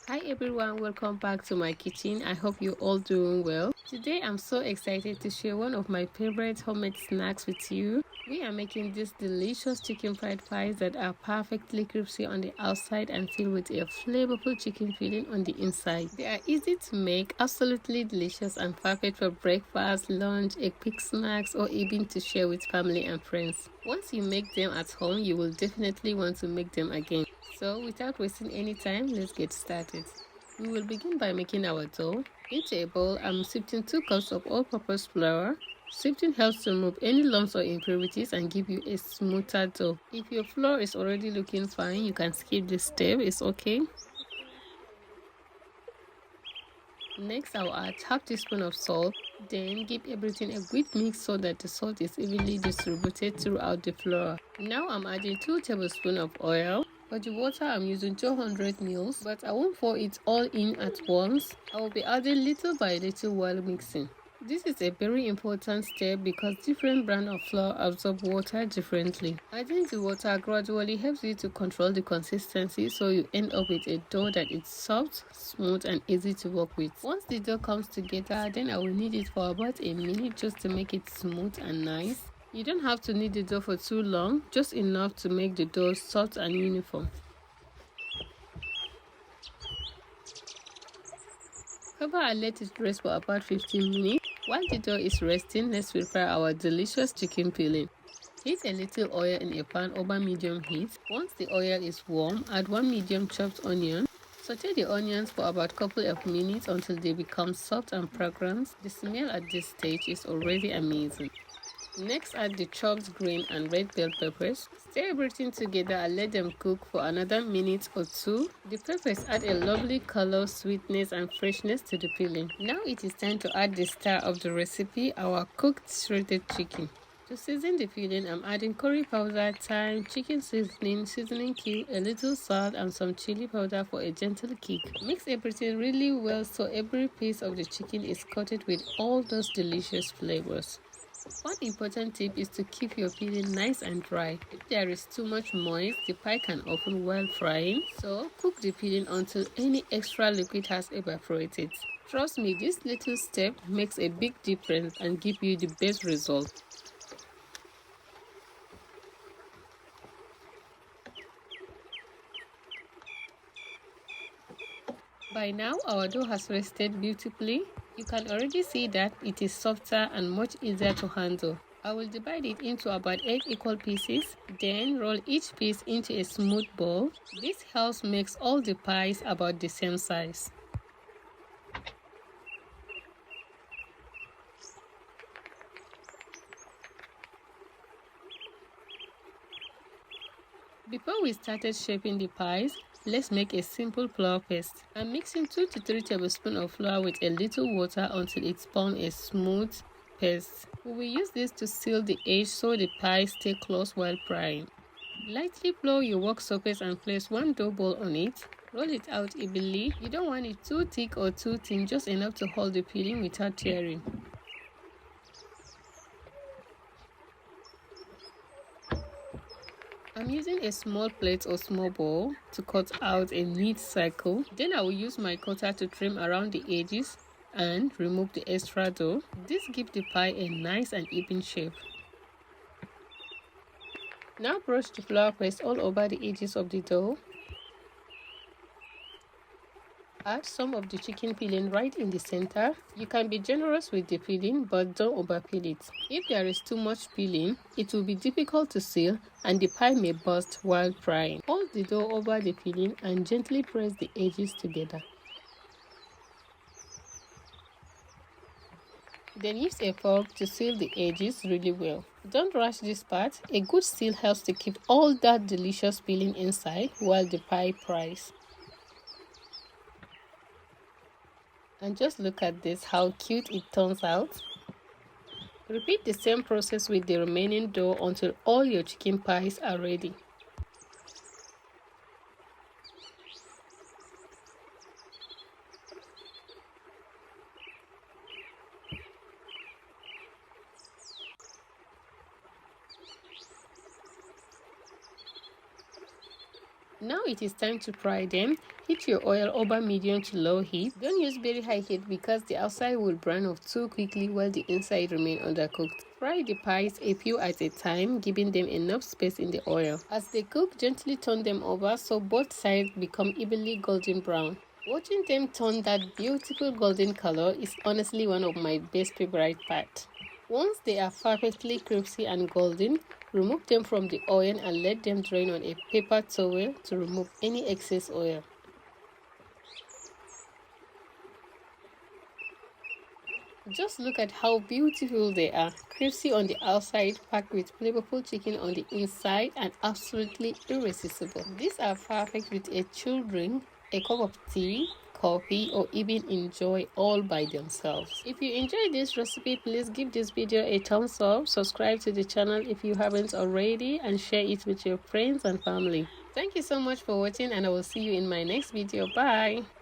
Hi everyone, welcome back to my kitchen. I hope you're all doing well. Today I'm so excited to share one of my favorite homemade snacks with you. We are making these delicious chicken fried pies that are perfectly crispy on the outside and filled with a flavorful chicken filling on the inside. They are easy to make, absolutely delicious and perfect for breakfast, lunch, a quick snacks, or even to share with family and friends. Once you make them at home, you will definitely want to make them again. So without wasting any time, let's get started. We will begin by making our dough. Into a bowl, I'm sifting 2 cups of all-purpose flour. Sifting helps to remove any lumps or impurities and give you a smoother dough. If your flour is already looking fine, you can skip this step, it's okay. Next, I'll add half teaspoon of salt. Then give everything a good mix so that the salt is evenly distributed throughout the flour. Now I'm adding 2 tablespoons of oil. For the water, I'm using 200 ml, but I won't pour it all in at once. I will be adding little by little while mixing. This is a very important step because different brands of flour absorb water differently. Adding the water gradually helps you to control the consistency so you end up with a dough that is soft, smooth and easy to work with. Once the dough comes together, then I will knead it for about a minute just to make it smooth and nice. You don't have to knead the dough for too long, just enough to make the dough soft and uniform. Cover and let it rest for about 15 minutes. While the dough is resting, let's prepare our delicious chicken filling. Heat a little oil in a pan over medium heat. Once the oil is warm, add 1 medium chopped onion. Saute the onions for about a couple of minutes until they become soft and fragrant. The smell at this stage is already amazing. Next, add the chopped green and red bell peppers. Stir everything together and let them cook for another minute or two. The peppers add a lovely color, sweetness and freshness to the filling. Now it is time to add the star of the recipe, our cooked shredded chicken. To season the filling, I'm adding curry powder, thyme, chicken seasoning cube, a little salt and some chili powder for a gentle kick. Mix everything really well so every piece of the chicken is coated with all those delicious flavors. One important tip is to keep your filling nice and dry. If there is too much moist, the pie can open while frying, so cook the filling until any extra liquid has evaporated. Trust me, this little step makes a big difference and gives you the best result. By now, our dough has rested beautifully. You can already see that it is softer and much easier to handle. I will divide it into about 8 equal pieces, then roll each piece into a smooth ball. This helps makes all the pies about the same size. Before we started shaping the pies, let's make a simple flour paste. I'm mixing 2 to 3 tablespoons of flour with a little water until it forms a smooth paste. We will use this to seal the edge so the pies stay close while frying. Lightly flour your work surface and place 1 dough ball on it. Roll it out evenly. You don't want it too thick or too thin, just enough to hold the filling without tearing. I'm using a small plate or small bowl to cut out a neat circle. Then I will use my cutter to trim around the edges and remove the extra dough. This gives the pie a nice and even shape. Now brush the flour paste all over the edges of the dough. Add some of the chicken filling right in the center. You can be generous with the filling, but don't overfill it. If there is too much filling, it will be difficult to seal and the pie may burst while frying. Hold the dough over the filling and gently press the edges together. Then use a fork to seal the edges really well. Don't rush this part. A good seal helps to keep all that delicious filling inside while the pie fries. And just look at this, how cute it turns out. Repeat the same process with the remaining dough until all your chicken pies are ready. Now it is time to fry them. Heat your oil over medium to low heat. Don't use very high heat because the outside will brown off too quickly while the inside remain undercooked. Fry the pies a few at a time, giving them enough space in the oil. As they cook, gently turn them over so both sides become evenly golden brown. Watching them turn that beautiful golden color is honestly one of my best favorite parts. Once they are perfectly crispy and golden, remove them from the oil and let them drain on a paper towel to remove any excess oil. Just look at how beautiful they are. Crispy on the outside, packed with flavorful chicken on the inside, and absolutely irresistible. These are perfect with a chilled drink, a cup of tea, coffee, or even enjoy all by themselves. If you enjoyed this recipe, please give this video a thumbs up, subscribe to the channel if you haven't already, and share it with your friends and family. Thank you so much for watching, and I will see you in my next video. Bye!